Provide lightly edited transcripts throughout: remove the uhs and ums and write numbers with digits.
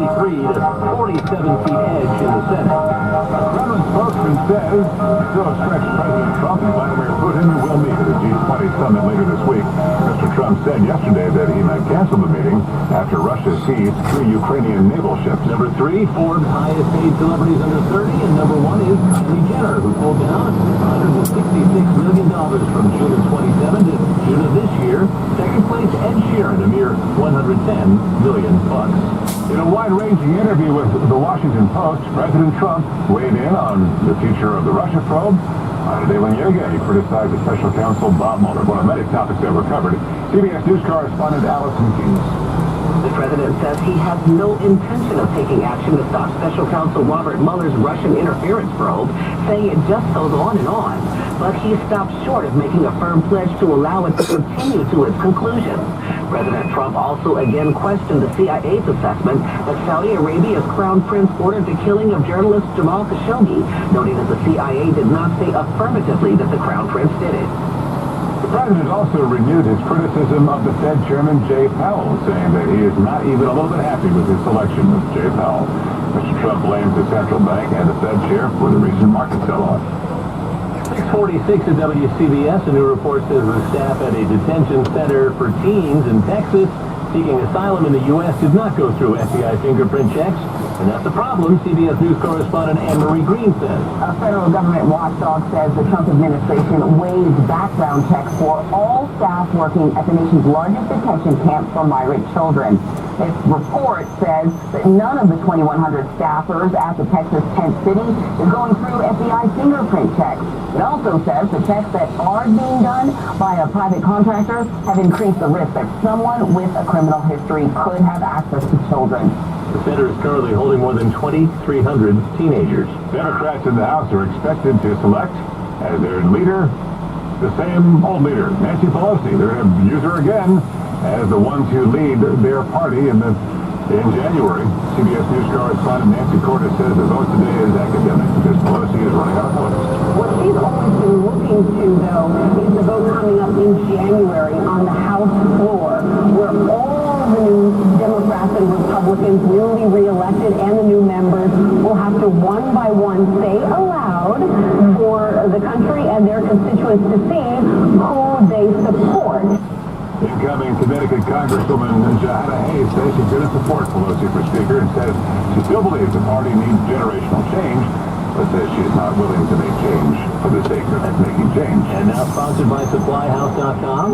to 47 feet edge in the Senate. A Kremlin spokesman says still expects President Trump and Vladimir Putin will meet at a G20 summit later this week. Mr. Trump said yesterday that he might cancel the meeting after Russia seized 3 Ukrainian naval ships. Number 3, Forbes' highest paid celebrities under 30, and number 1 is Kylie Jenner, who pulled down $166 million from June of 27 to June of this year. Second place, Ed Sheeran, a mere $110 million. In a wide-ranging interview with the Washington Post, President Trump weighed in on the future of the Russia probe. On a day when again he criticized the special counsel Bob Mueller. One of many topics that were covered. CBS News correspondent Allison Keyes. The president says he has no intention of taking action to stop special counsel Robert Mueller's Russian interference probe, saying it just goes on and on. But he stopped short of making a firm pledge to allow it to continue to its conclusion. President Trump also again questioned the CIA's assessment that Saudi Arabia's crown prince ordered the killing of journalist Jamal Khashoggi, noting that the CIA did not say affirmatively that the crown prince did it. The president also renewed his criticism of the Fed chairman Jay Powell, saying that he is not even a little bit happy with his selection of Jay Powell. Mr. Trump blames the central bank and the Fed chair for the recent market sell-off. 646 at WCBS, a new report says the staff at a detention center for teens in Texas seeking asylum in the U.S. did not go through FBI fingerprint checks. And that's a problem, CBS News correspondent Anne-Marie Green says. A federal government watchdog says the Trump administration waived background checks for all staff working at the nation's largest detention camp for migrant children. This report says that none of the 2,100 staffers at the Texas tent city is going through FBI fingerprint checks. It also says the checks that are being done by a private contractor have increased the risk that someone with a criminal history could have access to children. The center is currently holding more than 2,300 teenagers. Democrats in the House are expected to select as their leader the same old leader, Nancy Pelosi. They're going to use her again as the one to lead their party in January. CBS News correspondent Nancy Cordes says the vote today is academic because Pelosi is running out of votes. What she's always been looking to, though, is the vote coming up in January on the House floor, where all the new Democrats and Republicans will be reelected, and the new members will have to one by one say aloud for the country and their constituents to see who they support. Incoming Connecticut Congresswoman Johanna Hayes says she's going to support Pelosi for Speaker and says she still believes the party needs generational change, but says she is not willing to make change for the sake of making change. And now sponsored by SupplyHouse.com.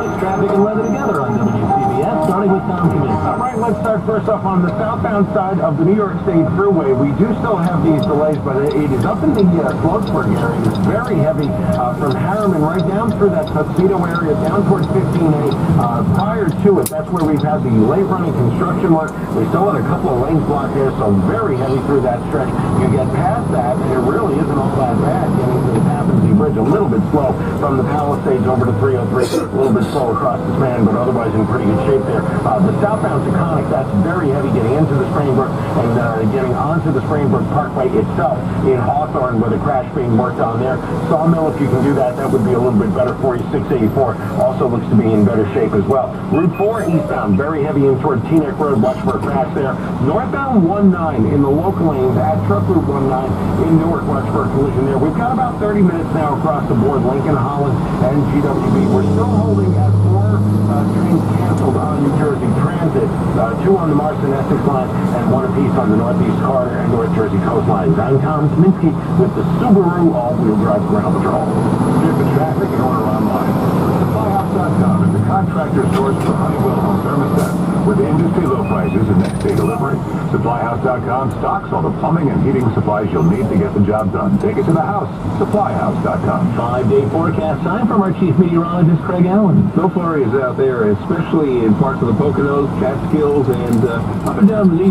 It's traffic and weather together on WCBS, starting with Tom Kaminsky. All right, let's start first off on the southbound side of the New York State Thruway. We do still have these delays, but it is up in the Bloomsburg area. It's very heavy from Harriman right down through that Tuxedo area, down towards 15A. Prior to it, that's where we've had the late-running construction work. We still had a couple of lanes blocked there, so very heavy through that stretch. You get past that, and it really isn't all that bad getting to the Tappan Zee Bridge. A little bit slow from the Palisades over to 303. A little bit slow across the span, but otherwise in pretty good shape there. The southbound Taconic, that's very heavy getting into the Springbrook and getting onto the Springbrook Parkway itself in Hawthorne where the crash being worked on there. Sawmill, if you can do that, that would be a little bit better for you. 684 also looks to be in better shape as well. Route 4 eastbound, very heavy in toward Teaneck Road. Watch for a crash there. Northbound 19 in the local lanes at Truck Route 19 in Newark. Watch for a collision there. We've got about 30 minutes now across the board. Lincoln, Holland, and GWB. We're still holding at 4 trains canceled on New Jersey Transit, 2 on the Marston Essex line, and 1 apiece on the Northeast Corridor and North Jersey coastlines. I'm Tom Kaminsky with the Subaru All-Wheel Drive Ground Patrol. Get the traffic and order online. SupplyHouse.com is the contractor source for Honeywell home thermostats with industry low prices and next day delivery. SupplyHouse.com stocks all the plumbing and heating supplies you'll need to get the job done. Take it to the house. SupplyHouse.com. 5-day forecast time from our chief meteorologist, Craig Allen. No flurries out there, especially in parts of the Poconos, Catskills, and up and down the